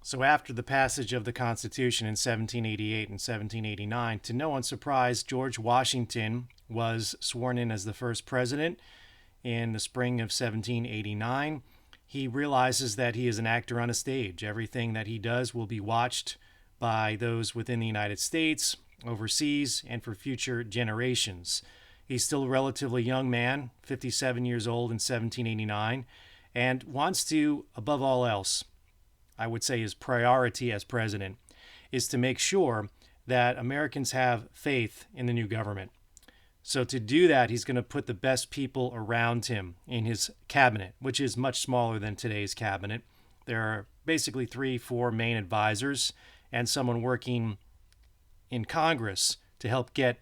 So, after the passage of the Constitution in 1788 and 1789, to no one's surprise, George Washington was sworn in as the first president in the spring of 1789. He realizes that he is an actor on a stage. Everything that he does will be watched by those within the United States, overseas, and for future generations. He's still a relatively young man, 57 years old in 1789, and wants to, above all else, I would say his priority as president is to make sure that Americans have faith in the new government. So to do that, he's going to put the best people around him in his cabinet, which is much smaller than today's cabinet. There are basically 3, 4 main advisors and someone working in Congress to help get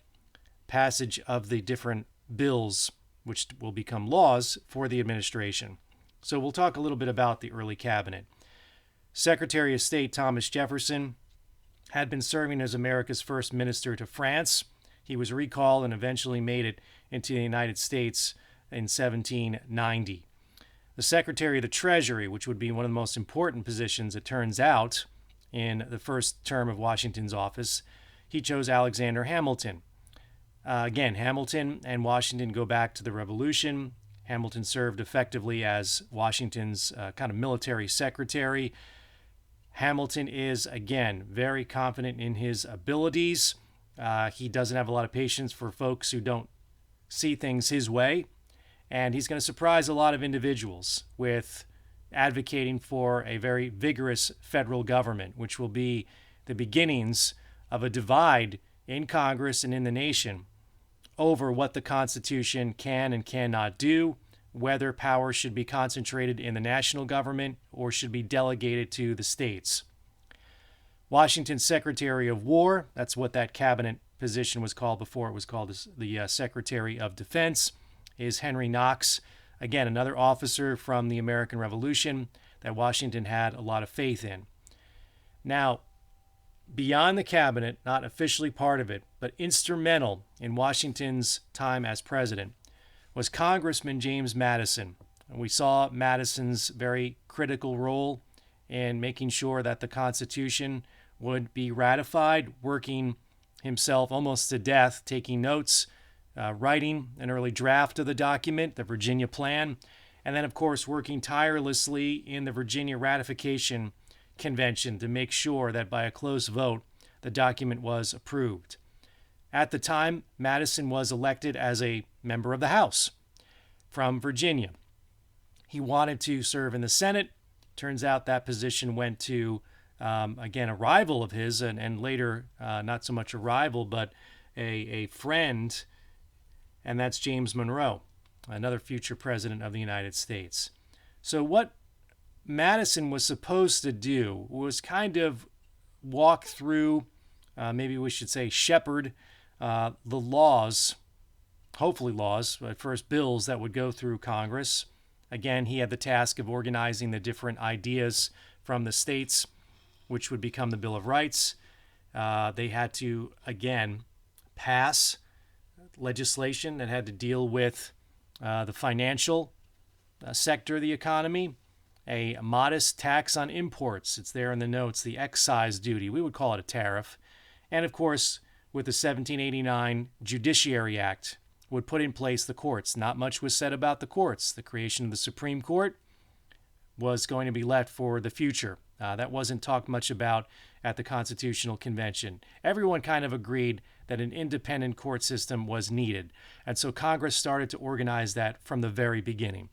passage of the different bills, which will become laws for the administration. So we'll talk a little bit about the early cabinet. Secretary of State Thomas Jefferson had been serving as America's first minister to France. He was recalled and eventually made it into the United States in 1790. The Secretary of the Treasury, which would be one of the most important positions, it turns out, in the first term of Washington's office, he chose Alexander Hamilton. Again, Hamilton and Washington go back to the Revolution. Hamilton served effectively as Washington's kind of military secretary. Hamilton is, again, very confident in his abilities. He doesn't have a lot of patience for folks who don't see things his way. And he's going to surprise a lot of individuals with advocating for a very vigorous federal government, which will be the beginnings of a divide in Congress and in the nation over what the Constitution can and cannot do, whether power should be concentrated in the national government or should be delegated to the states. Washington's Secretary of War, that's what that cabinet position was called before it was called the Secretary of Defense, is Henry Knox. Again, another officer from the American Revolution that Washington had a lot of faith in. Now, beyond the cabinet, not officially part of it, but instrumental in Washington's time as president, was Congressman James Madison. And we saw Madison's very critical role in making sure that the Constitution would be ratified, working himself almost to death, taking notes, writing an early draft of the document, the Virginia Plan, and then, of course, working tirelessly in the Virginia Ratification Convention to make sure that by a close vote, the document was approved. At the time, Madison was elected as a member of the House from Virginia. He wanted to serve in the Senate. Turns out that position went to, again, a rival of his, and later, not so much a rival, but a friend, and that's James Monroe, another future president of the United States. So what Madison was supposed to do was kind of walk through, maybe we should say shepherd, the laws, hopefully laws, but first bills that would go through Congress. Again, he had the task of organizing the different ideas from the states, which would become the Bill of Rights. They had to, again, pass legislation that had to deal with the financial sector of the economy, a modest tax on imports. It's there in the notes, the excise duty. We would call it a tariff. And, of course, with the 1789 Judiciary Act, would put in place the courts. Not much was said about the courts. The creation of the Supreme Court was going to be left for the future. That wasn't talked much about at the Constitutional Convention. Everyone kind of agreed that an independent court system was needed. And so Congress started to organize that from the very beginning.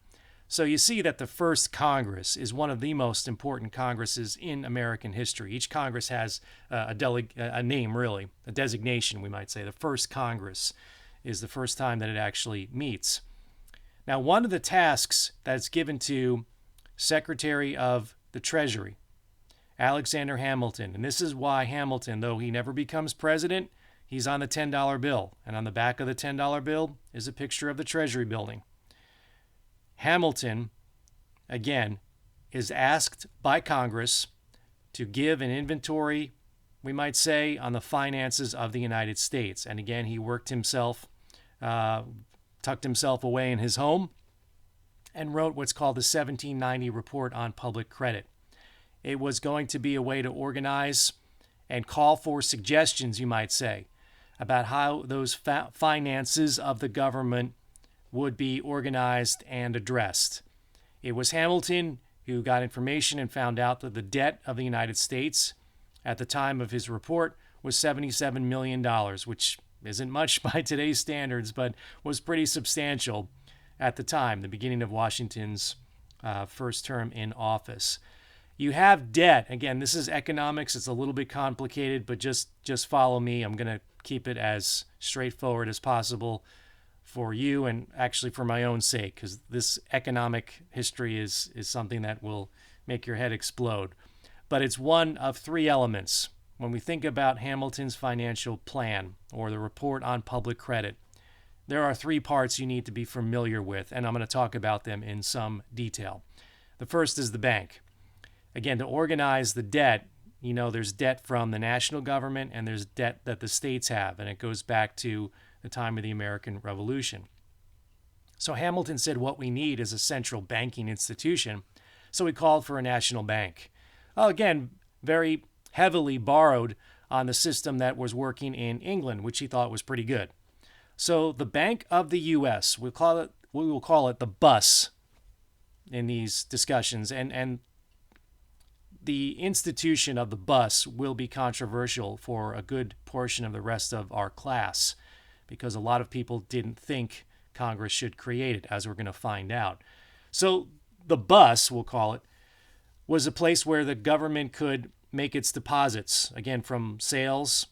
So you see that the first Congress is one of the most important Congresses in American history. Each Congress has a name, really, a designation, we might say. The first Congress is the first time that it actually meets. Now, one of the tasks that's given to Secretary of the Treasury, Alexander Hamilton, and this is why Hamilton, though he never becomes president, he's on the $10 bill. And on the back of the $10 bill is a picture of the Treasury building. Hamilton, again, is asked by Congress to give an inventory, we might say, on the finances of the United States. And again, he tucked himself away in his home and wrote what's called the 1790 Report on Public Credit. It was going to be a way to organize and call for suggestions, you might say, about how those finances of the government would be organized and addressed. It was Hamilton who got information and found out that the debt of the United States at the time of his report was $77 million, which isn't much by today's standards, but was pretty substantial at the time, the beginning of Washington's first term in office. You have debt. Again, this is economics. It's a little bit complicated, but just follow me. I'm going to keep it as straightforward as possible for you and actually for my own sake, because this economic history is something that will make your head explode. But it's one of three elements. When we think about Hamilton's financial plan or the report on public credit, there are three parts you need to be familiar with, and I'm going to talk about them in some detail. The first is the bank. Again, to organize the debt, there's debt from the national government and there's debt that the states have, and it goes back to the time of the American Revolution. So Hamilton said what we need is a central banking institution, so he called for a national bank. Again, very heavily borrowed on the system that was working in England, which he thought was pretty good. So the Bank of the U.S., we will call it the BUS in these discussions, and the institution of the BUS will be controversial for a good portion of the rest of our class, because a lot of people didn't think Congress should create it, as we're going to find out. So the BUS, we'll call it, was a place where the government could make its deposits, again, from sales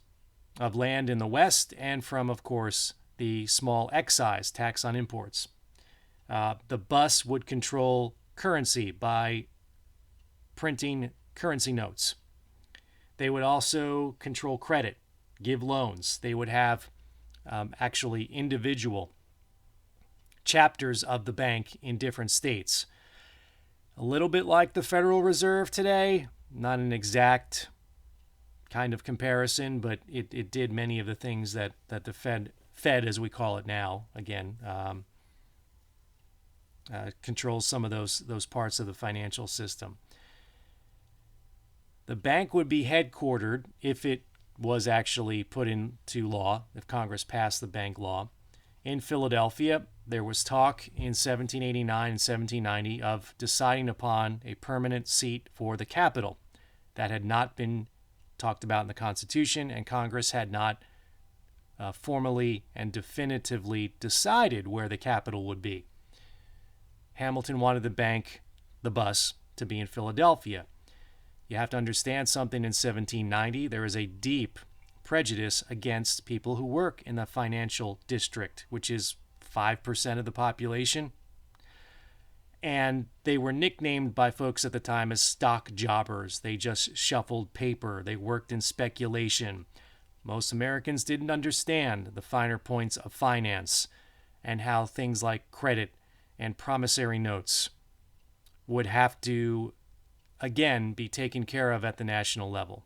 of land in the West and from, of course, the small excise tax on imports. The BUS would control currency by printing currency notes. They would also control credit, give loans. They would have actually individual chapters of the bank in different states. A little bit like the Federal Reserve today, not an exact kind of comparison, but it did many of the things that the Fed, as we call it now, again, controls some of those parts of the financial system. The bank would be headquartered, if it was actually put into law, if Congress passed the bank law, in Philadelphia. There was talk in 1789 and 1790 of deciding upon a permanent seat for the capital. That had not been talked about in the Constitution, and Congress had not formally and definitively decided where the capital would be. Hamilton wanted the bank, the BUS, to be in Philadelphia. You have to understand something in 1790. There is a deep prejudice against people who work in the financial district, which is 5% of the population. And they were nicknamed by folks at the time as stock jobbers. They just shuffled paper. They worked in speculation. Most Americans didn't understand the finer points of finance and how things like credit and promissory notes would have to, again, be taken care of at the national level.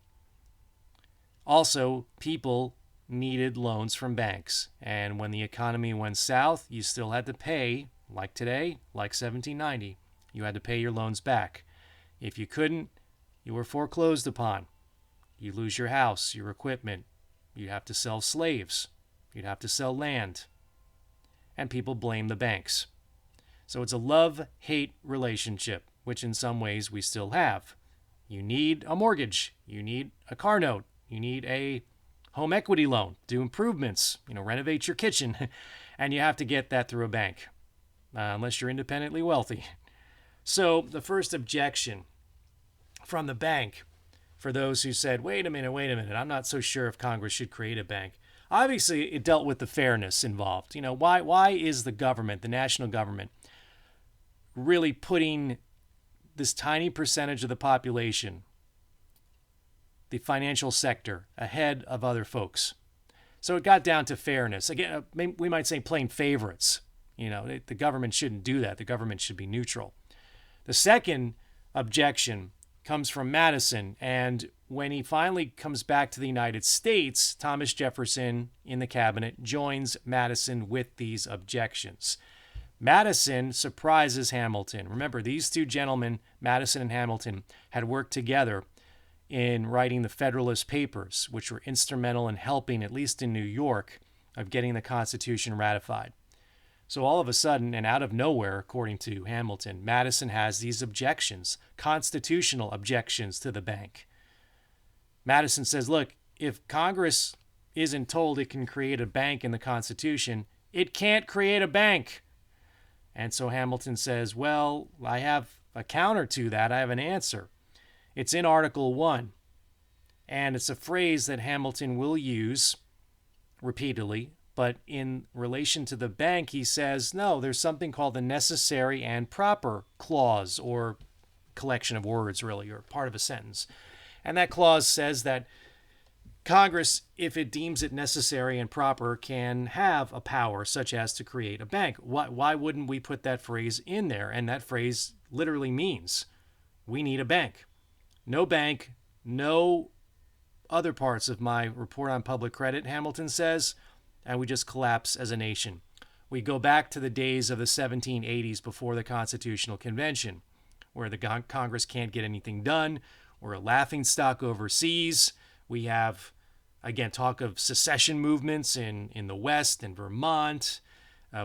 Also, people needed loans from banks, and when the economy went south, you still had to pay, like today, like 1790, you had to pay your loans back. If you couldn't, you were foreclosed upon. You lose your house, your equipment. You'd have to sell slaves. You'd have to sell land. And people blame the banks. So it's a love-hate relationship, which in some ways we still have. You need a mortgage. You need a car note. You need a home equity loan, do improvements, renovate your kitchen, and you have to get that through a bank, unless you're independently wealthy. So the first objection from the bank, for those who said, wait a minute, I'm not so sure if Congress should create a bank. Obviously, it dealt with the fairness involved. Why is the government, the national government, really putting this tiny percentage of the population, the financial sector, ahead of other folks? So it got down to fairness. Again, we might say plain favorites. The government shouldn't do that. The government should be neutral. The second objection comes from Madison, and when he finally comes back to the United States, Thomas Jefferson in the cabinet joins Madison with these objections. Madison surprises Hamilton. Remember, these two gentlemen, Madison and Hamilton, had worked together in writing the Federalist Papers, which were instrumental in helping, at least in New York, of getting the Constitution ratified. So all of a sudden, and out of nowhere, according to Hamilton, Madison has these objections, constitutional objections to the bank. Madison says, look, if Congress isn't told it can create a bank in the Constitution, it can't create a bank. And so Hamilton says, well, I have a counter to that. I have an answer. It's in Article 1. And it's a phrase that Hamilton will use repeatedly. But in relation to the bank, he says, no, there's something called the necessary and proper clause, or collection of words, really, or part of a sentence. And that clause says that Congress, if it deems it necessary and proper, can have a power such as to create a bank. Why wouldn't we put that phrase in there? And that phrase literally means we need a bank. No bank, no other parts of my report on public credit, Hamilton says, and we just collapse as a nation. We go back to the days of the 1780s before the Constitutional Convention, where the Congress can't get anything done. We're a laughingstock overseas. We have, again, talk of secession movements in the West and Vermont.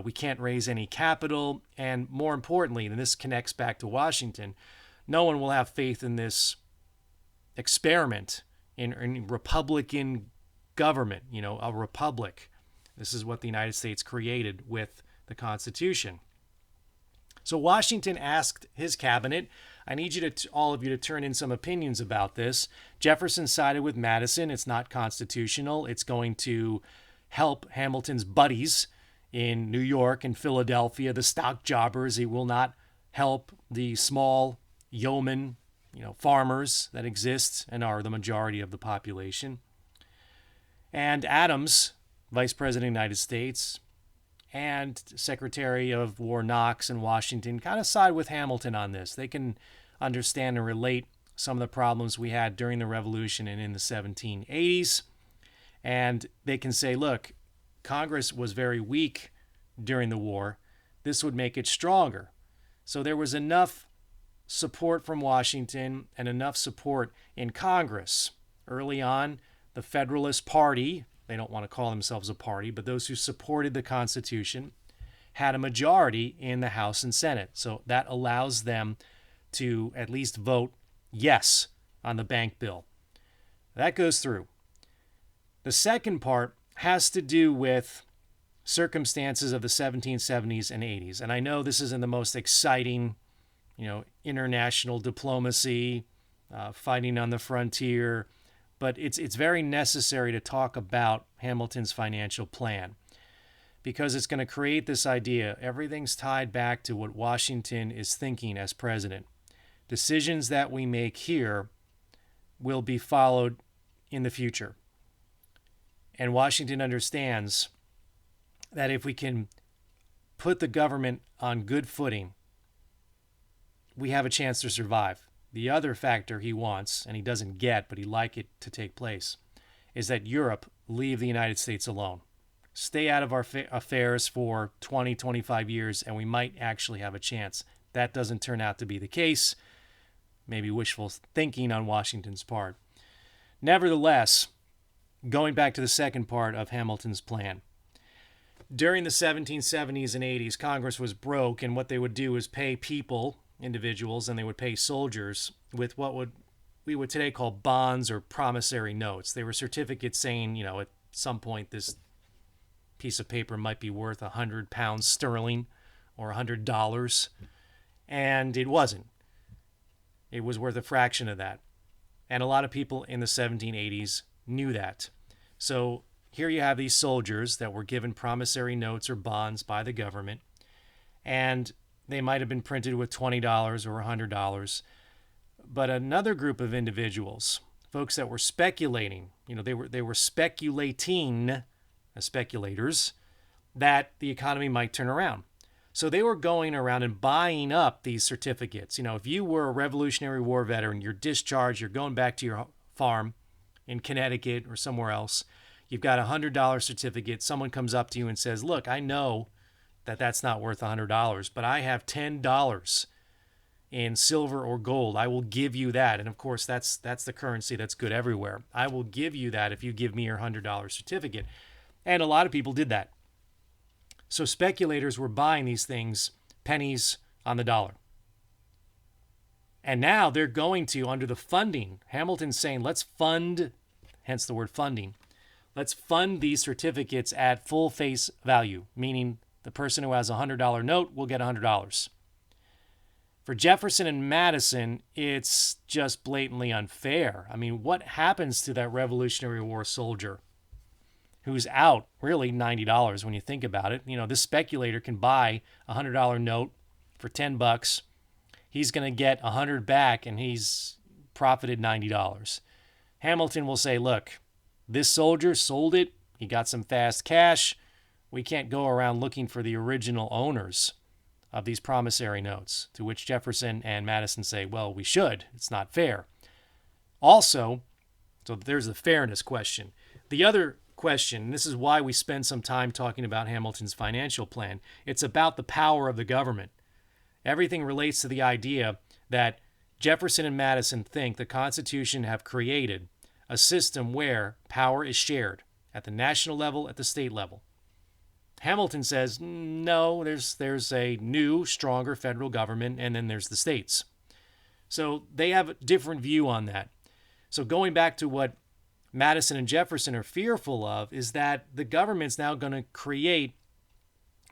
We can't raise any capital. And more importantly, and this connects back to Washington, no one will have faith in this experiment in Republican government, a republic. This is what the United States created with the Constitution. So Washington asked his cabinet, I need you to, all of you, to turn in some opinions about this. Jefferson sided with Madison. It's not constitutional. It's going to help Hamilton's buddies in New York and Philadelphia, the stock jobbers. It will not help the small yeoman, farmers that exist and are the majority of the population. And Adams, Vice President of the United States, and Secretary of War Knox in Washington kind of side with Hamilton on this. They can understand and relate some of the problems we had during the Revolution and in the 1780s. And they can say, look, Congress was very weak during the war. This would make it stronger. So there was enough support from Washington and enough support in Congress. Early on, the Federalist Party, they don't want to call themselves a party, but those who supported the Constitution had a majority in the House and Senate. So that allows them to at least vote yes on the bank bill. That goes through. The second part has to do with circumstances of the 1770s and 80s. And I know this isn't the most exciting, international diplomacy, fighting on the frontier, but it's very necessary to talk about Hamilton's financial plan because it's going to create this idea. Everything's tied back to what Washington is thinking as president. Decisions that we make here will be followed in the future. And Washington understands that if we can put the government on good footing, we have a chance to survive. The other factor he wants, and he doesn't get, but he'd like it to take place, is that Europe leave the United States alone. Stay out of our affairs for 20, 25 years, and we might actually have a chance. That doesn't turn out to be the case. Maybe wishful thinking on Washington's part. Nevertheless, going back to the second part of Hamilton's plan, during the 1770s and 80s, Congress was broke, and what they would do is pay people, individuals, and they would pay soldiers with what we would today call bonds or promissory notes. They were certificates saying, at some point this piece of paper might be worth £100 sterling or $100, and it wasn't. It was worth a fraction of that. And a lot of people in the 1780s knew that. So here you have these soldiers that were given promissory notes or bonds by the government, and they might have been printed with $20 or $100. But another group of individuals, folks that were speculating, they were speculating, as speculators, that the economy might turn around. So they were going around and buying up these certificates. If you were a Revolutionary War veteran, you're discharged, you're going back to your farm in Connecticut or somewhere else, you've got a $100 certificate, someone comes up to you and says, look, I know that that's not worth $100, but I have $10 in silver or gold. I will give you that. And of course, that's the currency that's good everywhere. I will give you that if you give me your $100 certificate. And a lot of people did that. So speculators were buying these things pennies on the dollar. And now they're going to, under the funding, Hamilton's saying, let's fund, hence the word funding, let's fund these certificates at full face value, meaning the person who has a $100 note will get $100. For Jefferson and Madison, it's just blatantly unfair. I mean, what happens to that Revolutionary War soldier who's out really $90 when you think about it? You know, this speculator can buy a $100 note for $10. He's going to get $100 back, and he's profited $90. Hamilton will say, look, this soldier sold it. He got some fast cash. We can't go around looking for the original owners of these promissory notes, to which Jefferson and Madison say, well, we should. It's not fair. Also, so there's the fairness question. The other question, and this is why we spend some time talking about Hamilton's financial plan, it's about the power of the government. Everything relates to the idea that Jefferson and Madison think the Constitution have created a system where power is shared at the national level, at the state level. Hamilton says, no, there's a new, stronger federal government, and then there's the states. So they have a different view on that. So going back to what Madison and Jefferson are fearful of is that the government's now going to create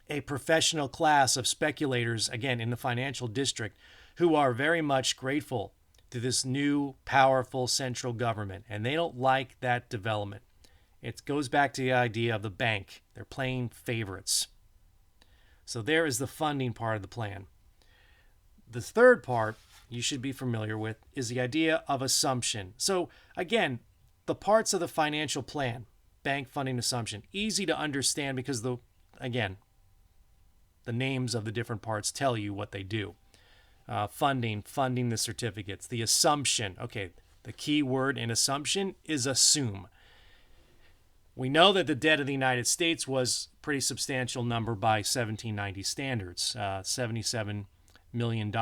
a professional class of speculators, again, in the financial district, who are very much grateful to this new, powerful central government, and they don't like that development. It goes back to the idea of the bank. They're playing favorites. So there is the funding part of the plan. The third part you should be familiar with is the idea of assumption. So again, the parts of the financial plan, bank funding assumption, easy to understand because the names of the different parts tell you what they do. Funding the certificates, the assumption. Okay, the key word in assumption is assume. We know that the debt of the United States was a pretty substantial number by 1790 standards, $77 million.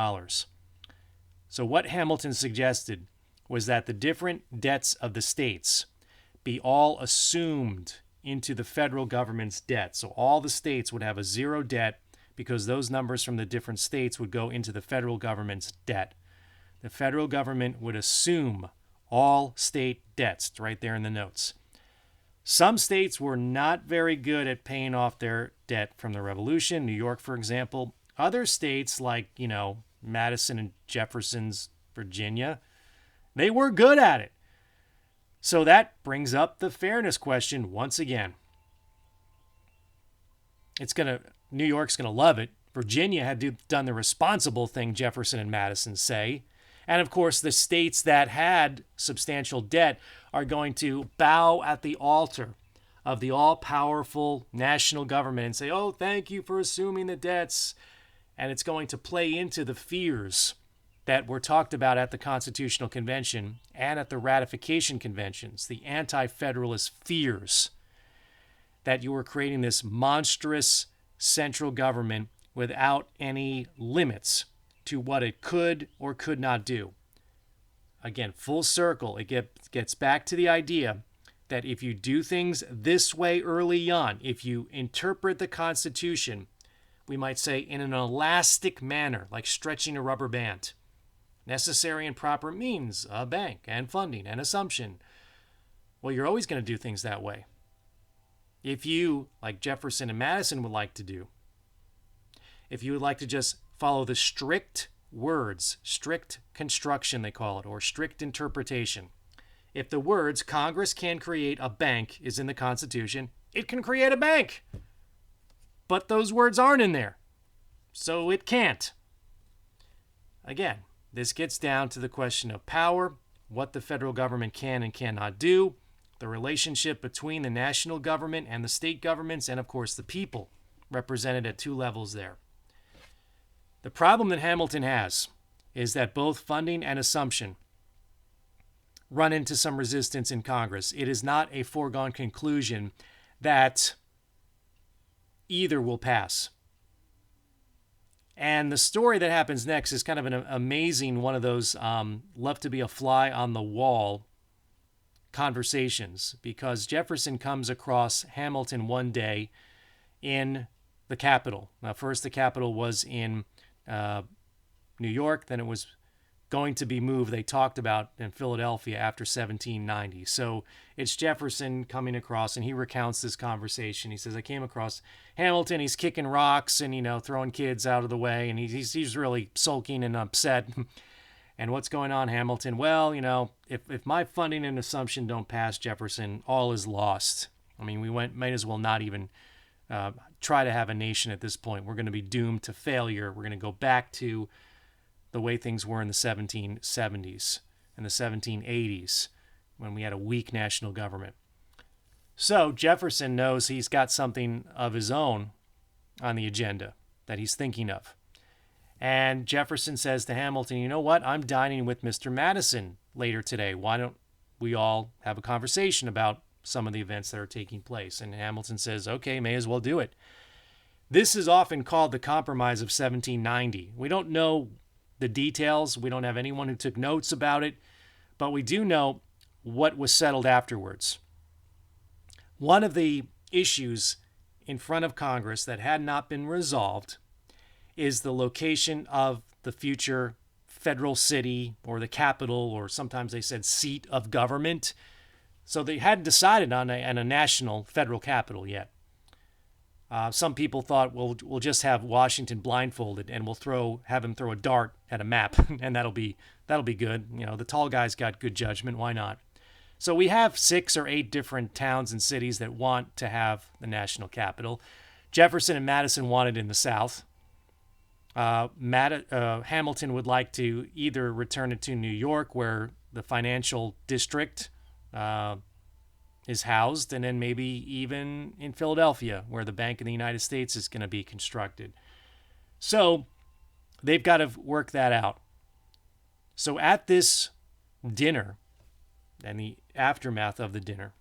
So what Hamilton suggested was that the different debts of the states be all assumed into the federal government's debt. So all the states would have a zero debt because those numbers from the different states would go into the federal government's debt. The federal government would assume all state debts, right there in the notes. Some states were not very good at paying off their debt from the Revolution. New York, for example. Other states like, Madison and Jefferson's Virginia, they were good at it. So that brings up the fairness question once again. New York's going to love it. Virginia had done the responsible thing, Jefferson and Madison say. And of course, the states that had substantial debt are going to bow at the altar of the all-powerful national government and say, oh, thank you for assuming the debts. And it's going to play into the fears that were talked about at the Constitutional Convention and at the ratification conventions, the anti-federalist fears that you were creating this monstrous central government without any limits to what it could or could not do. Again, full circle, it gets back to the idea that if you do things this way early on, if you interpret the Constitution, we might say in an elastic manner, like stretching a rubber band, necessary and proper means a bank and funding and assumption. Well, you're always going to do things that way. If you, like Jefferson and Madison would like to do, if you would like to just follow the strict words, strict construction they call it, or strict interpretation. If the words Congress can create a bank is in the Constitution, it can create a bank. But those words aren't in there, so it can't. Again, this gets down to the question of power, what the federal government can and cannot do, the relationship between the national government and the state governments, and of course the people represented at two levels there. The problem that Hamilton has is that both funding and assumption run into some resistance in Congress. It is not a foregone conclusion that either will pass. And the story that happens next is kind of an amazing one of those love to be a fly on the wall conversations, because Jefferson comes across Hamilton one day in the Capitol. Now, first the Capitol was in New York, then it was going to be moved, they talked about, in Philadelphia after 1790. So it's Jefferson coming across, and he recounts this conversation. He says, I came across Hamilton, he's kicking rocks and, throwing kids out of the way, and he's really sulking and upset. And what's going on, Hamilton? Well, if my funding and assumption don't pass, Jefferson, all is lost. I mean, we might as well not even try to have a nation at this point. We're going to be doomed to failure. We're going to go back to the way things were in the 1770s and the 1780s when we had a weak national government. So Jefferson knows he's got something of his own on the agenda that he's thinking of. And Jefferson says to Hamilton, you know what? I'm dining with Mr. Madison later today. Why don't we all have a conversation about some of the events that are taking place? And Hamilton says, okay, may as well do it. This is often called the Compromise of 1790. We don't know the details. We don't have anyone who took notes about it, but we do know what was settled afterwards. One of the issues in front of Congress that had not been resolved is the location of the future federal city, or the capital, or sometimes they said seat of government. So they hadn't decided on a national federal capital yet. Some people thought, well, we'll just have Washington blindfolded and we'll have him throw a dart at a map, and that'll be good. The tall guy's got good judgment. Why not? So we have 6 or 8 different towns and cities that want to have the national capital. Jefferson and Madison wanted in the South. Hamilton would like to either return it to New York, where the financial district is housed, and then maybe even in Philadelphia, where the Bank of the United States is going to be constructed. So they've got to work that out. So at this dinner and the aftermath of the dinner,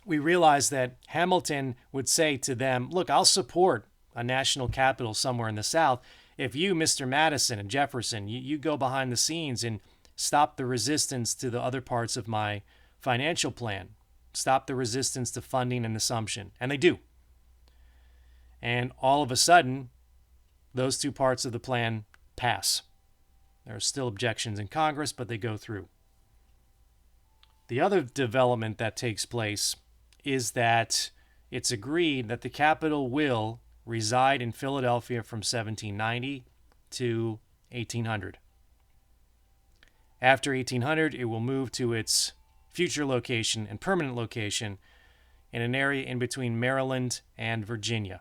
we realize that Hamilton would say to them, look, I'll support a national capital somewhere in the South if you, Mr. Madison and Jefferson, you go behind the scenes and stop the resistance to the other parts of my financial plan. Stop the resistance to funding and assumption. And they do. And all of a sudden, those 2 parts of the plan pass. There are still objections in Congress, but they go through. The other development that takes place is that it's agreed that the capital will reside in Philadelphia from 1790 to 1800. After 1800, it will move to its future location and permanent location in an area in between Maryland and Virginia.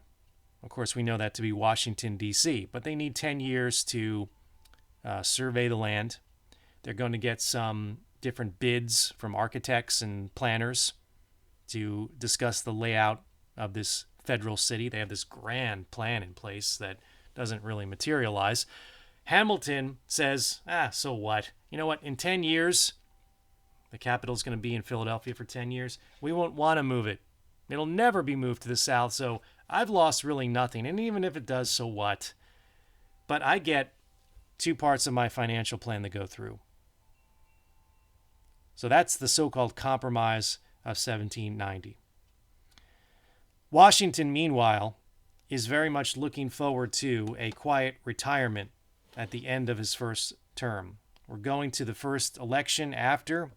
Of course, we know that to be Washington, D.C., but they need 10 years to survey the land. They're going to get some different bids from architects and planners to discuss the layout of this federal city. They have this grand plan in place that doesn't really materialize. Hamilton says, so what? You know what? In 10 years, the capital's going to be in Philadelphia for 10 years. We won't want to move it. It'll never be moved to the South, so I've lost really nothing. And even if it does, so what? But I get 2 parts of my financial plan to go through. So that's the so-called Compromise of 1790. Washington, meanwhile, is very much looking forward to a quiet retirement at the end of his first term. We're going to the first election after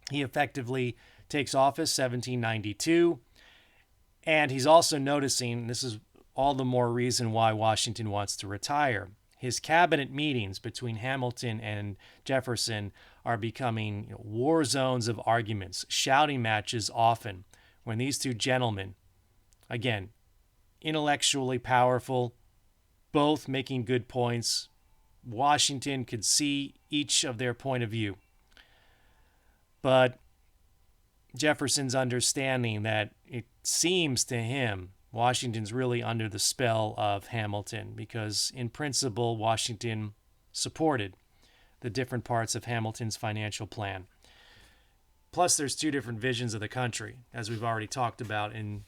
he effectively takes office, 1792. And he's also noticing, this is all the more reason why Washington wants to retire, his cabinet meetings between Hamilton and Jefferson are becoming war zones of arguments, shouting matches often, when these 2 gentlemen, again, intellectually powerful, both making good points. Washington could see each of their point of view. But Jefferson's understanding that it seems to him Washington's really under the spell of Hamilton, because in principle, Washington supported the different parts of Hamilton's financial plan. Plus, there's 2 different visions of the country, as we've already talked about in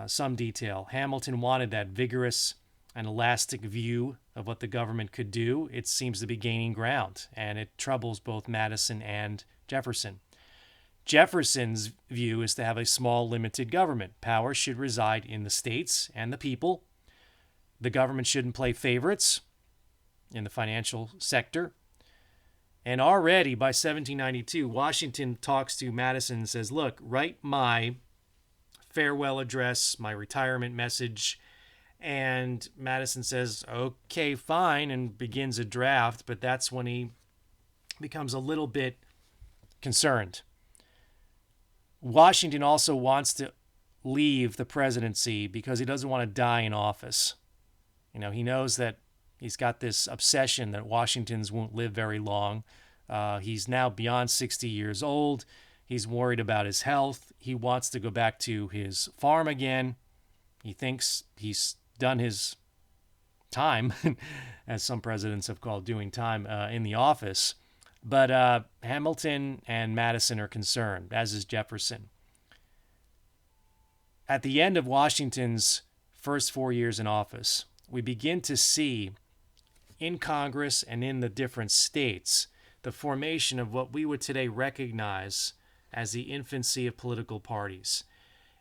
some detail. Hamilton wanted that vigorous an elastic view of what the government could do, it seems to be gaining ground, and it troubles both Madison and Jefferson. Jefferson's view is to have a small, limited government. Power should reside in the states and the people. The government shouldn't play favorites in the financial sector. And already by 1792, Washington talks to Madison and says, look, write my farewell address, my retirement message. And Madison says, okay, fine, and begins a draft. But that's when he becomes a little bit concerned. Washington also wants to leave the presidency because he doesn't want to die in office. He knows that he's got this obsession that Washingtons won't live very long. He's now beyond 60 years old. He's worried about his health. He wants to go back to his farm again. He thinks he's done his time, as some presidents have called doing time in the office. But Hamilton and Madison are concerned, as is Jefferson. At the end of Washington's first 4 years in office, we begin to see in Congress and in the different states the formation of what we would today recognize as the infancy of political parties.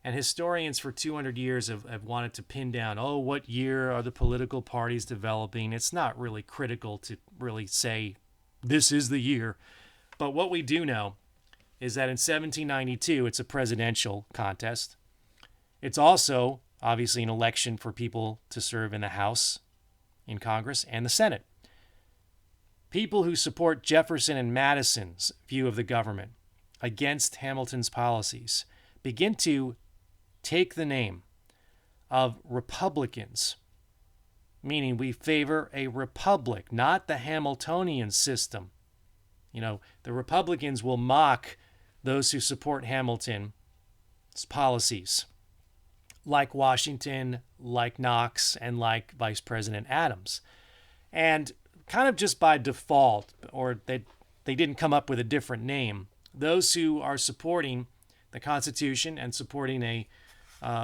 And historians for 200 years have wanted to pin down, what year are the political parties developing? It's not really critical to really say this is the year. But what we do know is that in 1792, it's a presidential contest. It's also, obviously, an election for people to serve in the House, in Congress, and the Senate. People who support Jefferson and Madison's view of the government against Hamilton's policies begin to take the name of Republicans, meaning we favor a republic, not the Hamiltonian system. The Republicans will mock those who support Hamilton's policies, like Washington, like Knox, and like Vice President Adams. And kind of just by default, or they didn't come up with a different name, those who are supporting the Constitution and supporting a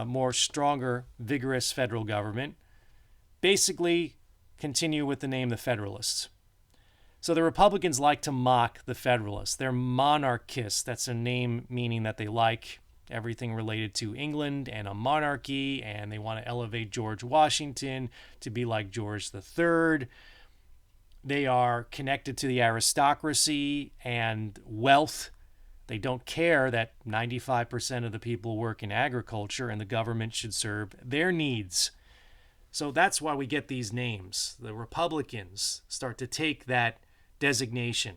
more stronger, vigorous federal government basically continue with the name the Federalists. So the Republicans like to mock the Federalists. They're monarchists. That's a name meaning that they like everything related to England and a monarchy, and they want to elevate George Washington to be like George III. They are connected to the aristocracy and wealth. They don't care that 95% of the people work in agriculture and the government should serve their needs. So that's why we get these names. The Republicans start to take that designation.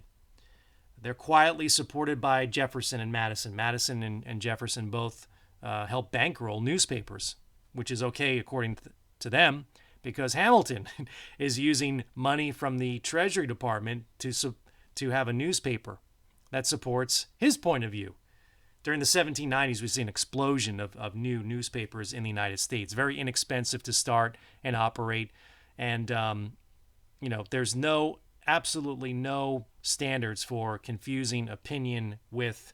They're quietly supported by Jefferson and Madison. Madison and Jefferson both help bankroll newspapers, which is okay according to them, because Hamilton is using money from the Treasury Department to have a newspaper that supports his point of view. During the 1790s, we see an explosion of new newspapers in the United States. Very inexpensive to start and operate. And, there's absolutely no standards for confusing opinion with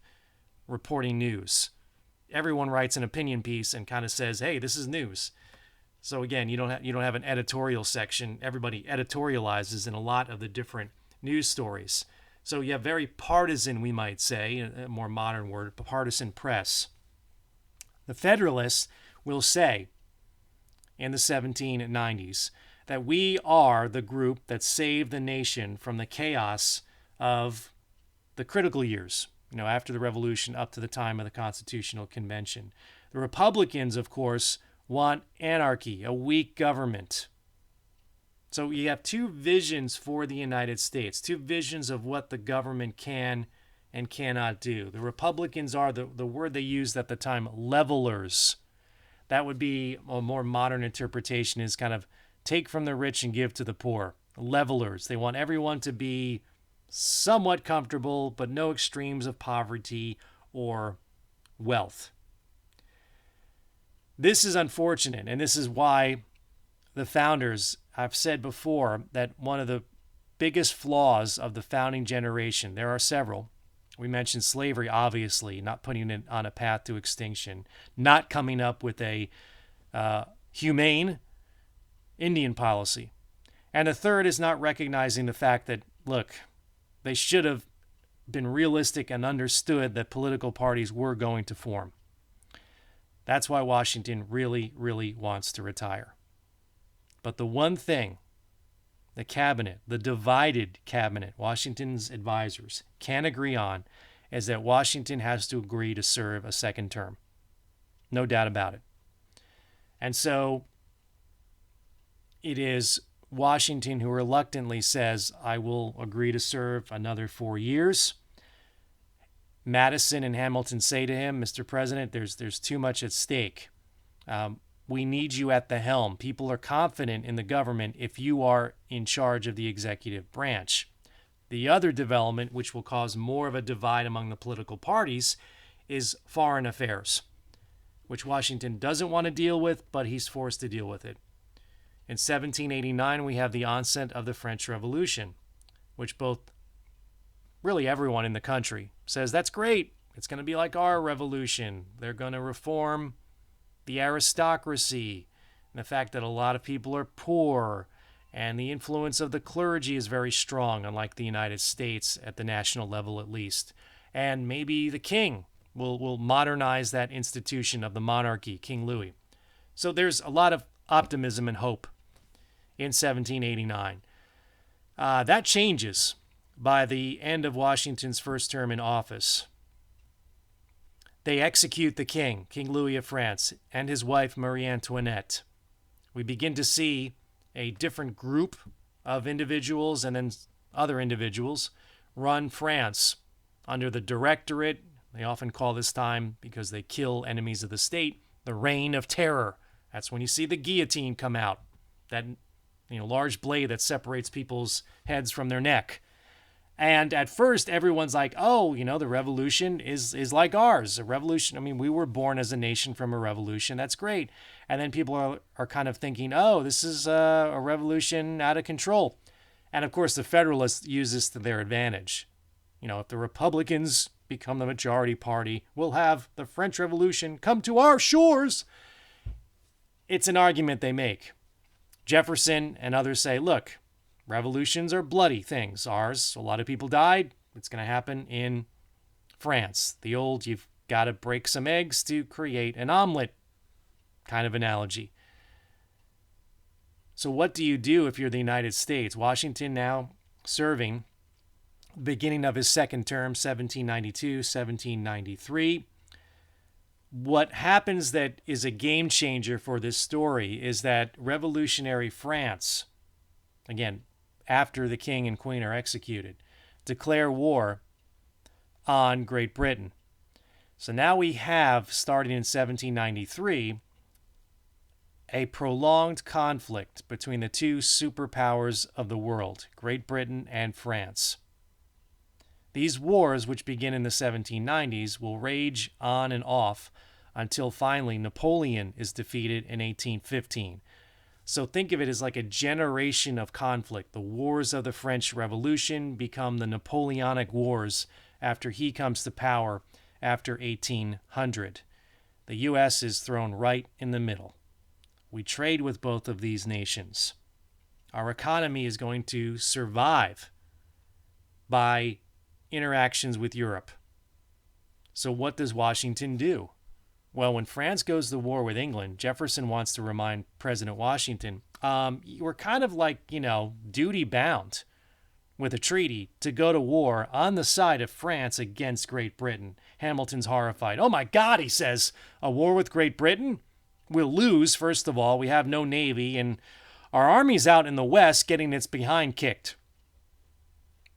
reporting news. Everyone writes an opinion piece and kind of says, hey, this is news. So again, you don't have an editorial section. Everybody editorializes in a lot of the different news stories. So you have very partisan, we might say, a more modern word, partisan press. The Federalists will say in the 1790s that we are the group that saved the nation from the chaos of the critical years, after the Revolution up to the time of the Constitutional Convention. The Republicans, of course, want anarchy, a weak government. So you have two visions for the United States, two visions of what the government can and cannot do. The Republicans are, the word they used at the time, levelers. That would be a more modern interpretation, is kind of take from the rich and give to the poor. Levelers. They want everyone to be somewhat comfortable, but no extremes of poverty or wealth. This is unfortunate, and this is why the founders, I've said before that one of the biggest flaws of the founding generation, there are several. We mentioned slavery, obviously, not putting it on a path to extinction, not coming up with a humane Indian policy. And the third is not recognizing the fact that, look, they should have been realistic and understood that political parties were going to form. That's why Washington really, really wants to retire. But the one thing the cabinet, the divided cabinet, Washington's advisors, can agree on is that Washington has to agree to serve a second term. No doubt about it. And so it is Washington who reluctantly says, I will agree to serve another 4 years. Madison and Hamilton say to him, Mr. President, there's too much at stake. We need you at the helm. People are confident in the government if you are in charge of the executive branch. The other development, which will cause more of a divide among the political parties, is foreign affairs, which Washington doesn't want to deal with, but he's forced to deal with it. In 1789, we have the onset of the French Revolution, which really everyone in the country says, that's great. It's going to be like our revolution. They're going to reform the aristocracy, and the fact that a lot of people are poor, and the influence of the clergy is very strong, unlike the United States at the national level at least. And maybe the king will modernize that institution of the monarchy, King Louis. So there's a lot of optimism and hope in 1789. That changes by the end of Washington's first term in office. They execute the king, King Louis of France, and his wife Marie Antoinette. We begin to see a different group of individuals and then other individuals run France under the Directorate. They often call this time, because they kill enemies of the state, the Reign of Terror. That's when you see the guillotine come out, that large blade that separates people's heads from their neck. And at first, everyone's like, oh, the revolution is like ours. A revolution, we were born as a nation from a revolution. That's great. And then people are kind of thinking, oh, this is a revolution out of control. And of course, the Federalists use this to their advantage. If the Republicans become the majority party, we'll have the French Revolution come to our shores. It's an argument they make. Jefferson and others say, look, revolutions are bloody things. Ours, a lot of people died. It's going to happen in France. The old, you've got to break some eggs to create an omelet kind of analogy. So what do you do if you're the United States? Washington now serving the beginning of his second term, 1792, 1793. What happens that is a game changer for this story is that revolutionary France, again, after the king and queen are executed, declare war on Great Britain. So now we have, starting in 1793, a prolonged conflict between the two superpowers of the world, Great Britain and France. These wars, which begin in the 1790s, will rage on and off until finally Napoleon is defeated in 1815. So think of it as like a generation of conflict. The wars of the French Revolution become the Napoleonic Wars after he comes to power after 1800. The U.S. is thrown right in the middle. We trade with both of these nations. Our economy is going to survive by interactions with Europe. So what does Washington do? Well, when France goes to war with England, Jefferson wants to remind President Washington, we're kind of like, duty bound with a treaty to go to war on the side of France against Great Britain. Hamilton's horrified. Oh my God, he says, a war with Great Britain? We'll lose, first of all. We have no navy, and our army's out in the West getting its behind kicked.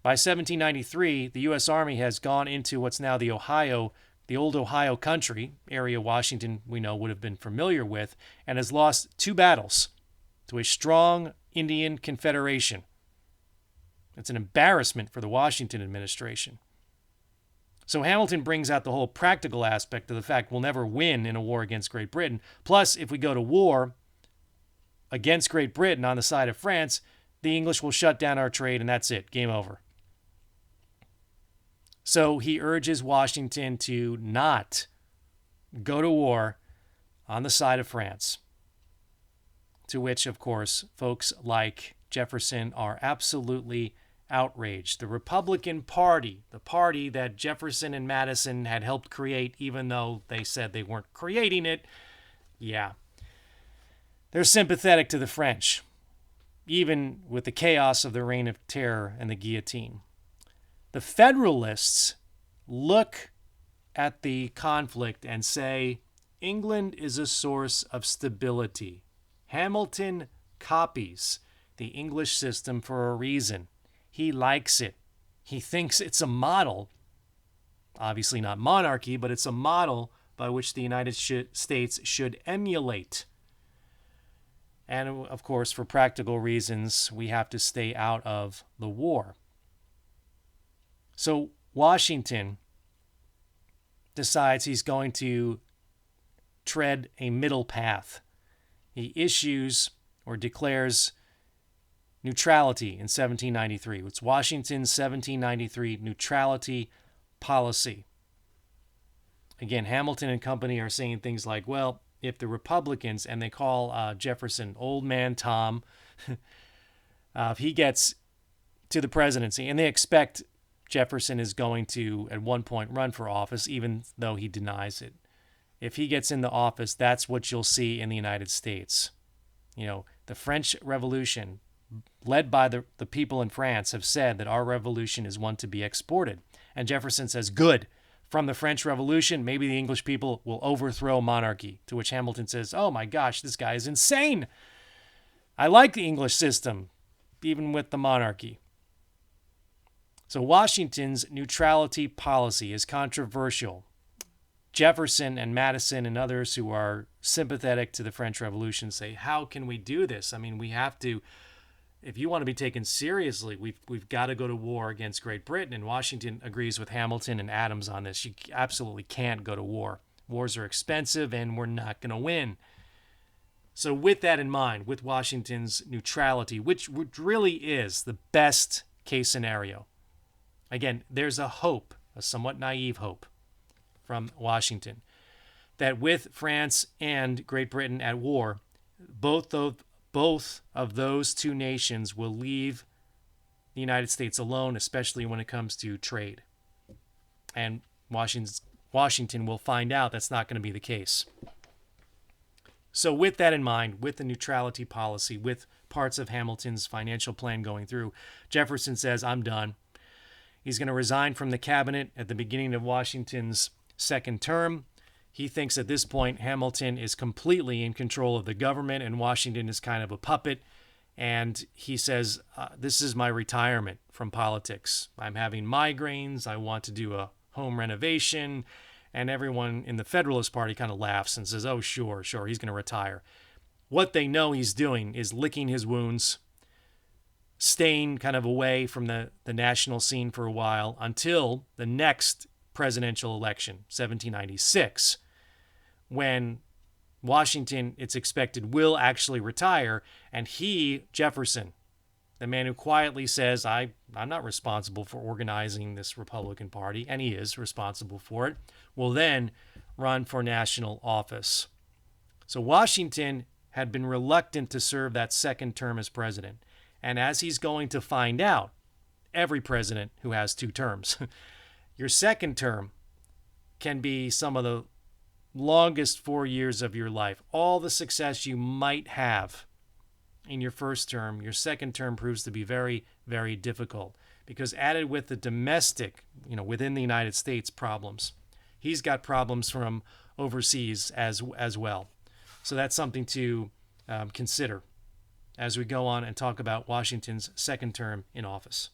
By 1793, the U.S. Army has gone into what's now the old Ohio country, area Washington we know would have been familiar with, and has lost 2 battles to a strong Indian confederation. It's an embarrassment for the Washington administration. So Hamilton brings out the whole practical aspect of the fact we'll never win in a war against Great Britain. Plus, if we go to war against Great Britain on the side of France, the English will shut down our trade and that's it. Game over. So he urges Washington to not go to war on the side of France. to which, of course, folks like Jefferson are absolutely outraged. The Republican Party, the party that Jefferson and Madison had helped create, even though they said they weren't creating it, yeah, they're sympathetic to the French, even with the chaos of the Reign of Terror and the guillotine. The Federalists look at the conflict and say, England is a source of stability. Hamilton copies the English system for a reason. He likes it. He thinks it's a model, obviously not monarchy, but it's a model by which the United States should emulate. And of course, for practical reasons, we have to stay out of the war. So Washington decides he's going to tread a middle path. He issues or declares neutrality in 1793. It's Washington's 1793 neutrality policy. Again, Hamilton and company are saying things like, well, if the Republicans, and they call Jefferson Old Man Tom, if he gets to the presidency, and they expect Jefferson is going to, at one point, run for office, even though he denies it. If he gets in the office, that's what you'll see in the United States. You know, the French Revolution, led by the people in France, have said that our revolution is one to be exported. And Jefferson says, good. From the French Revolution, maybe the English people will overthrow monarchy. To which Hamilton says, oh my gosh, this guy is insane. I like the English system, even with the monarchy. So Washington's neutrality policy is controversial. Jefferson and Madison and others who are sympathetic to the French Revolution say, how can we do this? I mean, we have to, if you want to be taken seriously, we've got to go to war against Great Britain. And Washington agrees with Hamilton and Adams on this. You absolutely can't go to war. Wars are expensive and we're not going to win. So with that in mind, with Washington's neutrality, which really is the best case scenario, again, there's a hope, a somewhat naive hope from Washington, that with France and Great Britain at war, both of those two nations will leave the United States alone, especially when it comes to trade. And Washington will find out that's not going to be the case. So with that in mind, with the neutrality policy, with parts of Hamilton's financial plan going through, Jefferson says, I'm done. He's going to resign from the cabinet at the beginning of Washington's second term. He thinks at this point Hamilton is completely in control of the government and Washington is kind of a puppet. And he says, this is my retirement from politics. I'm having migraines. I want to do a home renovation. And everyone in the Federalist Party kind of laughs and says, oh, sure, he's going to retire. What they know he's doing is licking his wounds, staying kind of away from the national scene for a while until the next presidential election, 1796, when Washington, it's expected, will actually retire. And he, Jefferson, the man who quietly says, I'm not responsible for organizing this Republican Party, and he is responsible for it, will then run for national office. So Washington had been reluctant to serve that second term as president. And as he's going to find out, every president who has two terms, your second term can be some of the longest 4 years of your life. All the success you might have in your first term, your second term proves to be very, very difficult because added with the domestic, within the United States problems, he's got problems from overseas as well. So that's something to consider as we go on and talk about Washington's second term in office.